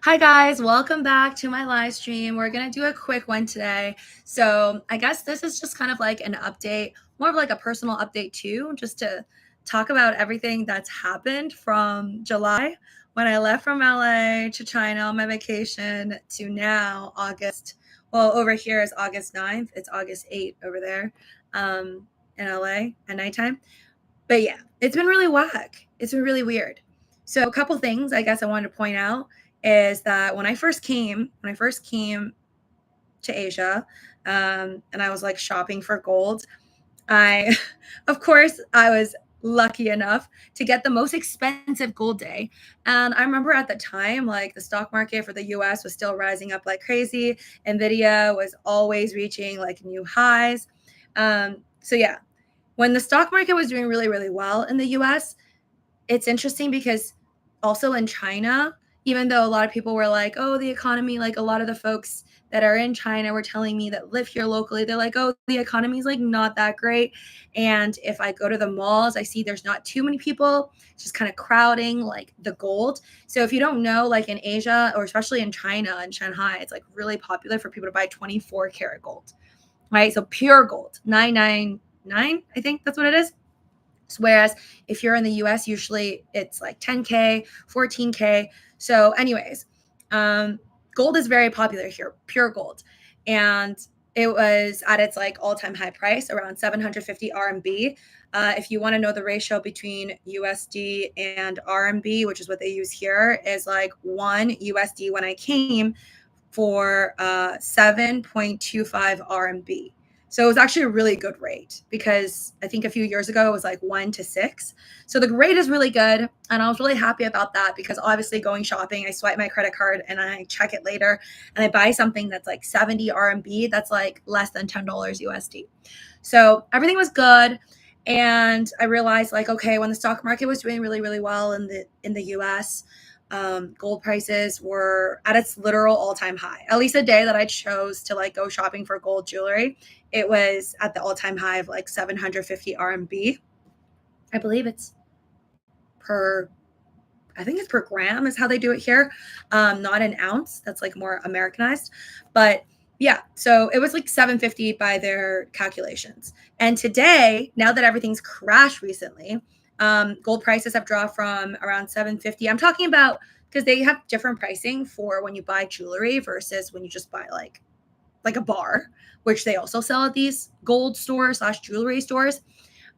Hi guys, welcome back to my live stream. We're gonna do a quick one today. So I guess this is just kind of like an update, more of like a personal update too, just to talk about everything that's happened from July when I left from LA to China on my vacation to now August. Well, over here is August 9th. It's August 8th over there in LA at nighttime. But yeah, it's been really whack. It's been really weird. So a couple things I guess I wanted to point out is that when I first came to Asia, and I was like shopping for gold, I, of course, I was lucky enough to get the most expensive gold day. And I remember at the time, like the stock market for the US was still rising up like crazy. Nvidia was always reaching like new highs. So yeah, when the stock market was doing really, really well in the US, it's interesting because also in China, even though a lot of people were like, oh, the economy, like a lot of the folks that are in China were telling me that live here locally, they're like, oh, the economy is like not that great. And if I go to the malls, I see there's not too many people, it's just kind of crowding like the gold. So if you don't know, like in Asia or especially in China and Shanghai, it's like really popular for people to buy 24 karat gold, right? So pure gold, 999, I think that's what it is. Whereas if you're in the US, usually it's like 10K, 14K. So, anyways, gold is very popular here, pure gold. And it was at its like all-time high price, around 750 RMB. If you want to know the ratio between USD and RMB, which is what they use here, is like 1 USD when I came for 7.25 RMB. So it was actually a really good rate because I think a few years ago it was like 1 to 6. So the rate is really good. And I was really happy about that because obviously going shopping, I swipe my credit card and I check it later and I buy something that's like 70 RMB. That's like less than $10 USD. So everything was good. And I realized like, okay, when the stock market was doing really, really well in the US, gold prices were at its literal all-time high. At least the day that I chose to like go shopping for gold jewelry, it was at the all-time high of like 750 RMB. I believe it's per I think it's per gram is how they do it here, not an ounce. That's like more Americanized. But yeah, so it was like 750 by their calculations. And today, now that everything's crashed recently, gold prices have dropped from around 750. I'm talking about because they have different pricing for when you buy jewelry versus when you just buy like a bar, which they also sell at these gold stores slash jewelry stores.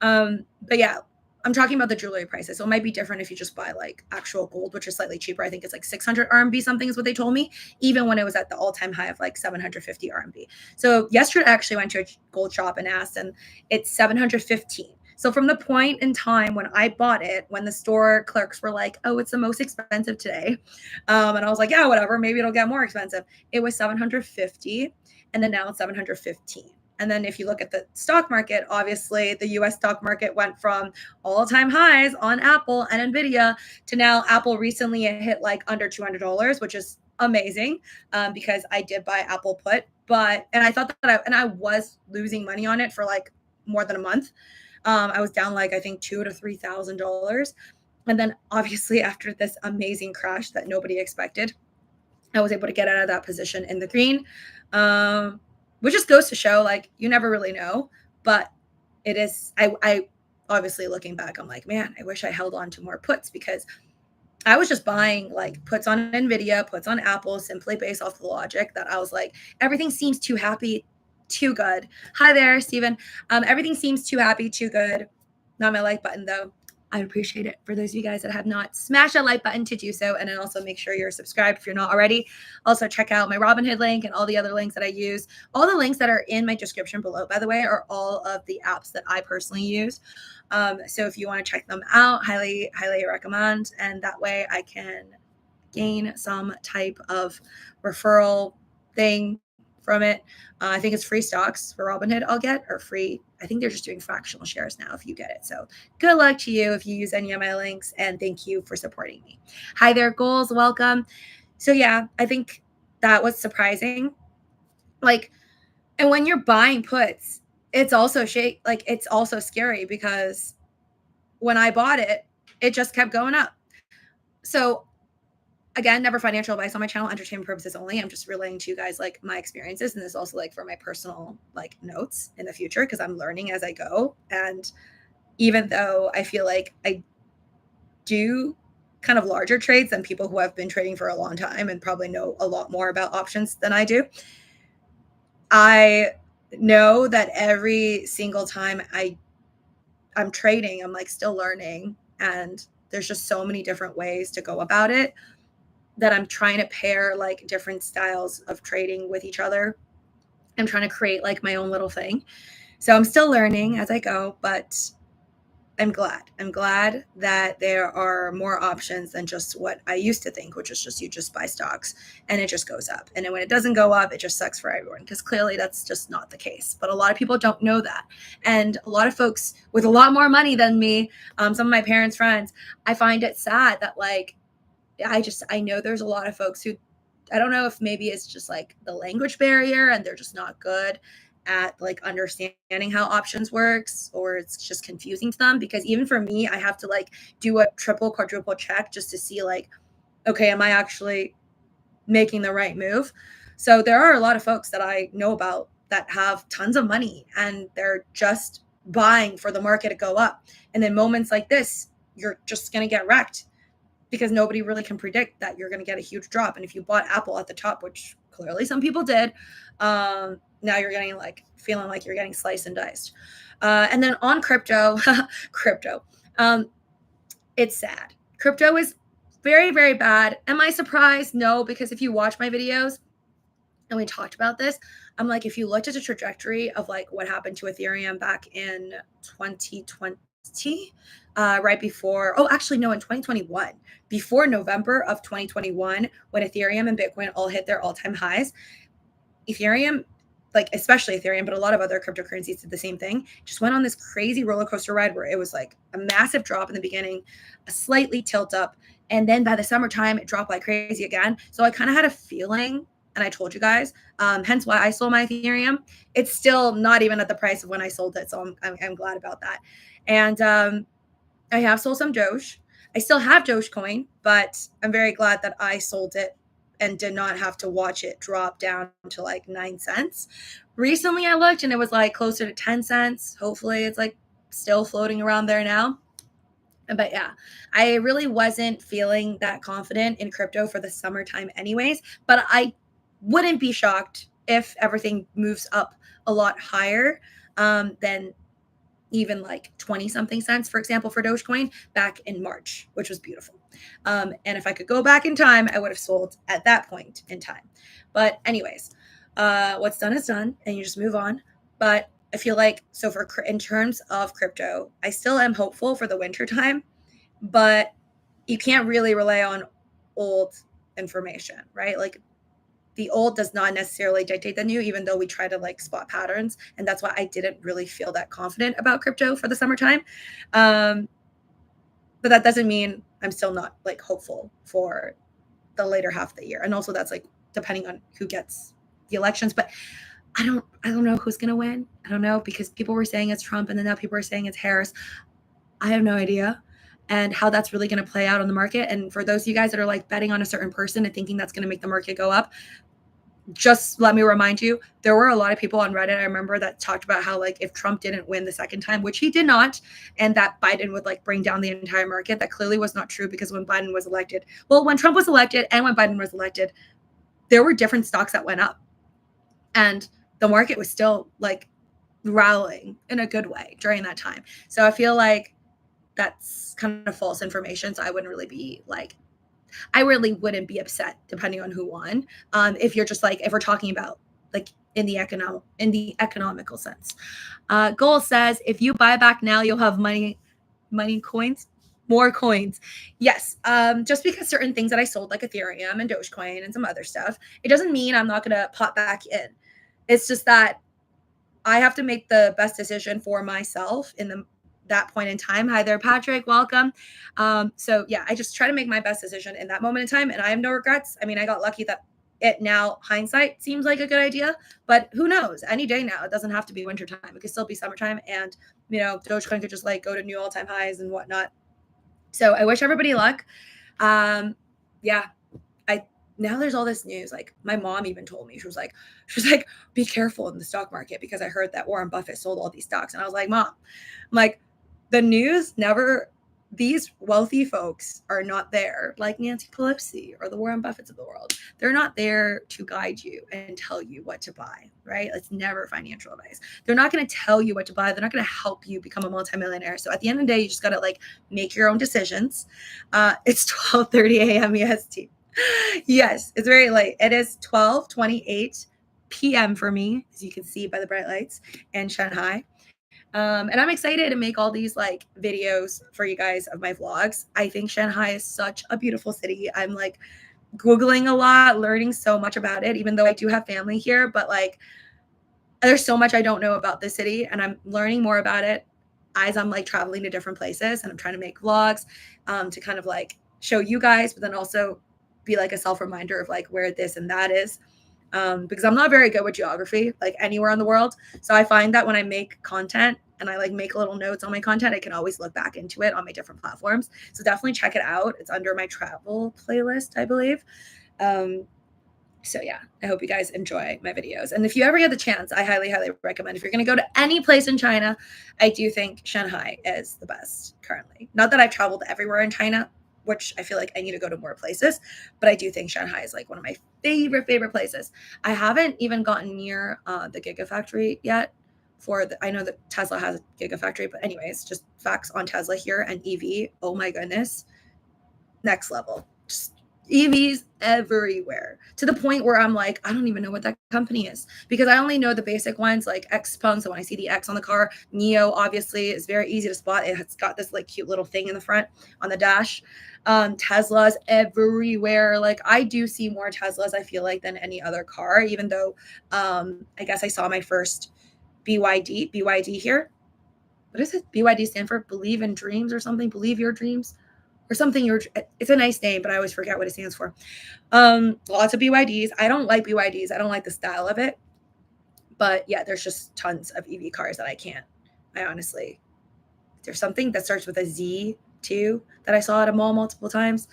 But yeah, I'm talking about the jewelry prices. So it might be different if you just buy like actual gold, which is slightly cheaper. I think it's like 600 RMB something is what they told me, even when it was at the all-time high of like 750 RMB. So yesterday I actually went to a gold shop and asked, and it's 715. So from the point in time when I bought it, when the store clerks were like, "Oh, it's the most expensive today," and I was like, "Yeah, whatever. Maybe it'll get more expensive." It was 750, and then now it's 715. And then if you look at the stock market, obviously the US stock market went from all-time highs on Apple and Nvidia to now Apple recently hit like under $200, which is amazing because I did buy Apple put, and I thought that I was losing money on it for like more than a month. I was down like I think $2,000 to $3,000, and then obviously after this amazing crash that nobody expected, I was able to get out of that position in the green, um, which just goes to show like you never really know. But it is, I obviously looking back, I'm like, man, I wish I held on to more puts because I was just buying like puts on Nvidia, puts on Apple, simply based off the logic that I was like, everything seems too happy, too good. Hi there, Steven. Everything seems too happy, too good. Not my like button though. I appreciate it. For those of you guys that have not, smash that like button to do so. And then also make sure you're subscribed if you're not already. Also, check out my Robinhood link and all the other links that I use. All the links that are in my description below, by the way, are all of the apps that I personally use. So if you want to check them out, highly, highly recommend. And that way I can gain some type of referral thing from it. I think it's free stocks for Robinhood I'll get, or free. I think they're just doing fractional shares now if you get it. So good luck to you if you use any of my links, and thank you for supporting me. Hi there, goals, welcome. So yeah, I think that was surprising. Like, and when you're buying puts, it's also it's also scary because when I bought it, it just kept going up. So again, never financial advice on my channel, entertainment purposes only. I'm just relaying to you guys like my experiences, and this is also like for my personal like notes in the future because I'm learning as I go. And even though I feel like I do kind of larger trades than people who have been trading for a long time and probably know a lot more about options than I do, I know that every single time I'm trading, I'm like still learning, and there's just so many different ways to go about it that I'm trying to pair like different styles of trading with each other. I'm trying to create like my own little thing. So I'm still learning as I go, but I'm glad. I'm glad that there are more options than just what I used to think, which is just you just buy stocks and it just goes up. And then when it doesn't go up, it just sucks for everyone because clearly that's just not the case. But a lot of people don't know that. And a lot of folks with a lot more money than me, some of my parents' friends, I find it sad that like I know there's a lot of folks who I don't know if maybe it's just like the language barrier and they're just not good at like understanding how options works, or it's just confusing to them because even for me I have to like do a triple quadruple check just to see like, okay, am I actually making the right move? So there are a lot of folks that I know about that have tons of money and they're just buying for the market to go up, and then moments like this you're just going to get wrecked because nobody really can predict that you're going to get a huge drop. And if you bought Apple at the top, which clearly some people did, now you're getting like feeling like you're getting sliced and diced. And then on crypto, it's sad. Crypto is very, very bad. Am I surprised? No, because if you watch my videos, and we talked about this, I'm like, if you looked at the trajectory of like what happened to Ethereum back in 2020, right before, oh, actually, no, in 2021, before November of 2021, when Ethereum and Bitcoin all hit their all-time highs, Ethereum, like especially Ethereum, but a lot of other cryptocurrencies did the same thing, just went on this crazy roller coaster ride where it was like a massive drop in the beginning, a slightly tilt up, and then by the summertime, it dropped like crazy again. So I kind of had a feeling, and I told you guys, hence why I sold my Ethereum. It's still not even at the price of when I sold it, so I'm glad about that. And I have sold some Doge. I still have Dogecoin, but I'm very glad that I sold it and did not have to watch it drop down to like 9 cents. Recently, I looked and it was like closer to 10 cents. Hopefully, it's like still floating around there now. But yeah, I really wasn't feeling that confident in crypto for the summertime, anyways. But I wouldn't be shocked if everything moves up a lot higher than even like 20 something cents, for example, for Dogecoin back in March, which was beautiful. And if I could go back in time, I would have sold at that point in time. But anyways, what's done is done and you just move on. But I feel like, so for in terms of crypto, I still am hopeful for the winter time, but you can't really rely on old information, right? Like the old does not necessarily dictate the new, even though we try to like spot patterns. And that's why I didn't really feel that confident about crypto for the summertime. But that doesn't mean I'm still not like hopeful for the later half of the year. And also that's like depending on who gets the elections. But I don't know who's gonna win. I don't know, because people were saying it's Trump and then now people are saying it's Harris. I have no idea. And how that's really going to play out on the market. And for those of you guys that are like betting on a certain person and thinking that's going to make the market go up, just let me remind you, there were a lot of people on Reddit, I remember, that talked about how like if Trump didn't win the second time, which he did not, and that Biden would like bring down the entire market. That clearly was not true, because when Biden was elected, well, when Trump was elected and when Biden was elected, there were different stocks that went up and the market was still like rallying in a good way during that time. So I feel like that's kind of false information. So I wouldn't really be like, I really wouldn't be upset depending on who won. If you're just like, if we're talking about like in the economical sense. Goal says, if you buy back now, you'll have money coins, more coins. Yes. Just because certain things that I sold, like Ethereum and Dogecoin and some other stuff, it doesn't mean I'm not going to pop back in. It's just that I have to make the best decision for myself in that point in time. Hi there, Patrick. Welcome. So yeah, I just try to make my best decision in that moment in time, and I have no regrets. I mean, I got lucky that it now, hindsight, seems like a good idea, but who knows? Any day now, it doesn't have to be wintertime. It could still be summertime, and you know, Dogecoin could just like go to new all-time highs and whatnot. So I wish everybody luck. Yeah, I now there's all this news. Like my mom even told me, she was like, be careful in the stock market because I heard that Warren Buffett sold all these stocks. And I was like, Mom, I'm like, the news never, these wealthy folks are not there, like Nancy Pelosi or the Warren Buffetts of the world. They're not there to guide you and tell you what to buy, right? It's never financial advice. They're not going to tell you what to buy. They're not going to help you become a multimillionaire. So at the end of the day, you just got to like make your own decisions. It's 12:30 a.m. EST. Yes, it's very late. It is 12:28 p.m. for me, as you can see by the bright lights in Shanghai. And I'm excited to make all these like videos for you guys of my vlogs. I think Shanghai is such a beautiful city. I'm like Googling a lot, learning so much about it, even though I do have family here, but like there's so much I don't know about the city, and I'm learning more about it as I'm like traveling to different places, and I'm trying to make vlogs to kind of like show you guys, but then also be like a self reminder of like where this and that is. Because I'm not very good with geography, like anywhere in the world. So I find that when I make content and I like make little notes on my content, I can always look back into it on my different platforms. So definitely check it out. It's under my travel playlist, I believe. So yeah, I hope you guys enjoy my videos. And if you ever get the chance, I highly, highly recommend, if you're going to go to any place in China, I do think Shanghai is the best currently. Not that I've traveled everywhere in China, which I feel like I need to go to more places, but I do think Shanghai is like one of my favorite places. I haven't even gotten near the Gigafactory yet. I know that Tesla has a Gigafactory, but anyways, just facts on Tesla here and EV. Oh my goodness, next level. Just EVs everywhere, to the point where I'm like, I don't even know what that company is, because I only know the basic ones like Xpeng. So when I see the X on the car, Neo obviously is very easy to spot. It's got this like cute little thing in the front on the dash. Teslas everywhere. Like I do see more Teslas, I feel like, than any other car, even though I guess I saw my first BYD here. What is it? BYD stand for Believe in Dreams or something? Believe Your Dreams or something. It's a nice name, but I always forget what it stands for. Lots of BYDs. I don't like BYDs. I don't like the style of it. But yeah, there's just tons of EV cars that I honestly, there's something that starts with a Z too that I saw at a mall multiple times.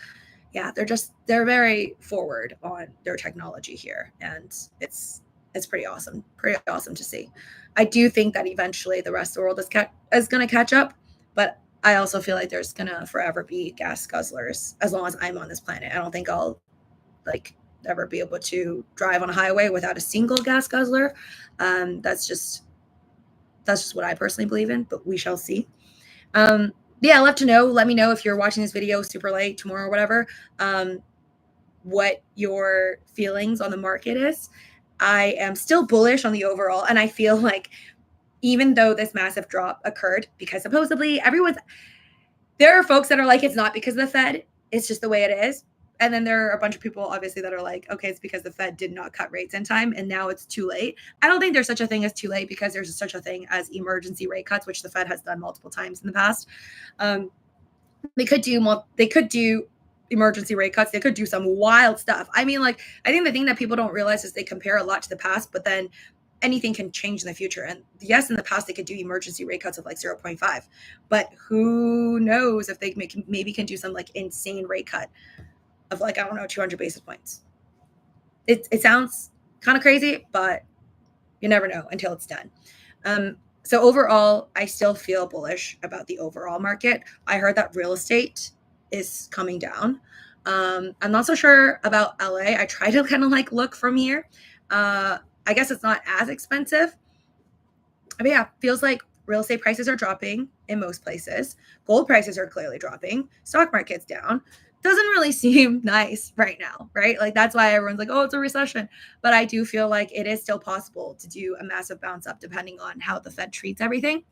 Yeah, they're very forward on their technology here, and it's pretty awesome to see. I do think that eventually the rest of the world is going to catch up, but I also feel like there's going to forever be gas guzzlers as long as I'm on this planet. I don't think I'll like ever be able to drive on a highway without a single gas guzzler. That's just what I personally believe in, but we shall see. Yeah, I'd love to know. Let me know if you're watching this video super late tomorrow or whatever, what your feelings on the market is. I am still bullish on the overall, and I feel like even though this massive drop occurred, because supposedly there are folks that are like, it's not because of the Fed, it's just the way it is. And then there are a bunch of people, obviously, that are like, okay, it's because the Fed did not cut rates in time, and now it's too late. I don't think there's such a thing as too late, because there's such a thing as emergency rate cuts, which the Fed has done multiple times in the past. They could do emergency rate cuts. They could do some wild stuff. I mean, like, I think the thing that people don't realize is they compare a lot to the past, but then anything can change in the future. And yes, in the past, they could do emergency rate cuts of like 0.5, but who knows if they maybe can do some like insane rate cut of like, I don't know, 200 basis points. It sounds kind of crazy, but you never know until it's done. So overall, I still feel bullish about the overall market. I heard that real estate is coming down. I'm not so sure about LA. I try to kind of like look from here. I guess it's not as expensive. But yeah, feels like real estate prices are dropping in most places. Gold prices are clearly dropping. Stock market's down. Doesn't really seem nice right now, right? Like that's why everyone's like, oh, it's a recession. But I do feel like it is still possible to do a massive bounce up depending on how the Fed treats everything.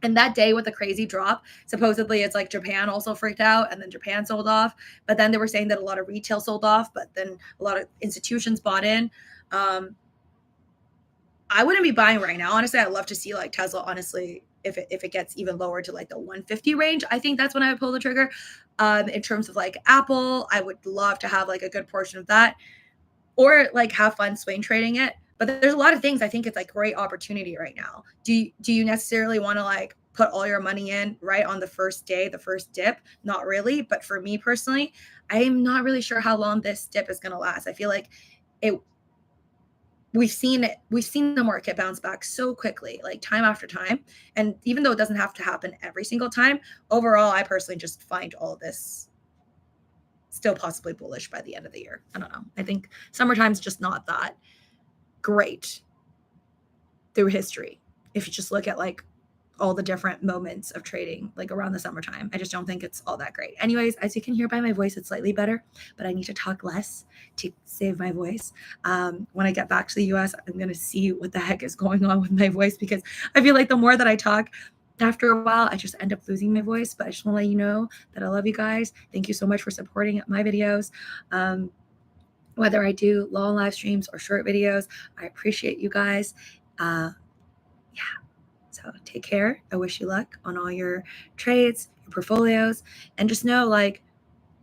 And that day with the crazy drop, supposedly it's like Japan also freaked out, and then Japan sold off. But then they were saying that a lot of retail sold off, but then a lot of institutions bought in. I wouldn't be buying right now. Honestly, I'd love to see like Tesla, honestly, if it gets even lower to like the 150 range, I think that's when I would pull the trigger. In terms of like Apple, I would love to have like a good portion of that, or like have fun swing trading it. But there's a lot of things I think it's like great opportunity right now. Do you necessarily want to like put all your money in right on the first day, the first dip. Not really. But for me personally, I'm not really sure how long this dip is going to last. I feel like we've seen the market bounce back so quickly, like time after time. And even though it doesn't have to happen every single time, overall, I personally just find all of this still possibly bullish by the end of the year. I don't know. I think summertime's just not that great through history. If you just look at like all the different moments of trading like around the summertime, I just don't think it's all that great. Anyways, as you can hear by my voice, it's slightly better, but I need to talk less to save my voice. When I get back to the US, I'm going to see what the heck is going on with my voice, because I feel like the more that I talk, after a while, I just end up losing my voice. But I just want to let you know that I love you guys. Thank you so much for supporting my videos. Whether I do long live streams or short videos, I appreciate you guys. Yeah. So take care. I wish you luck on all your trades, your portfolios, and just know, like,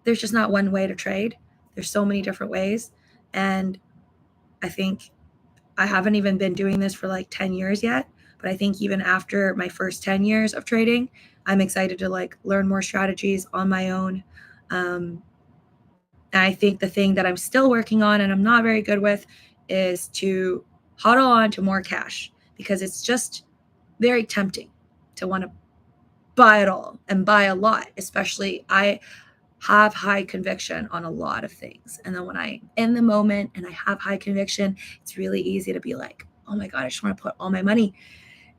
there's just not one way to trade. There's so many different ways. And I think I haven't even been doing this for like 10 years yet, but I think even after my first 10 years of trading, I'm excited to like learn more strategies on my own. And I think the thing that I'm still working on and I'm not very good with is to huddle on to more cash, because it's just very tempting to want to buy it all and buy a lot. Especially I have high conviction on a lot of things. And then when I'm in the moment and I have high conviction, it's really easy to be like, oh my God, I just want to put all my money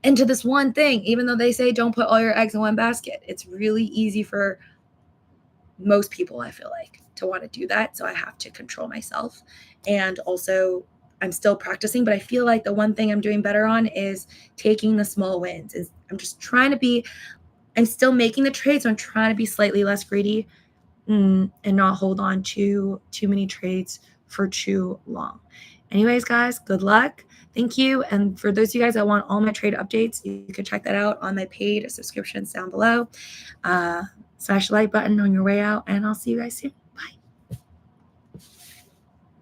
into this one thing. Even though they say don't put all your eggs in one basket, it's really easy for most people, I feel like, to want to do that. So I have to control myself. And also, I'm still practicing, but I feel like the one thing I'm doing better on is taking the small wins. I'm just trying to be, I'm still making the trades, so I'm trying to be slightly less greedy and not hold on to too many trades for too long. Anyways, guys, good luck. Thank you. And for those of you guys that want all my trade updates, you can check that out on my paid subscriptions down below. Smash the like button on your way out, and I'll see you guys soon.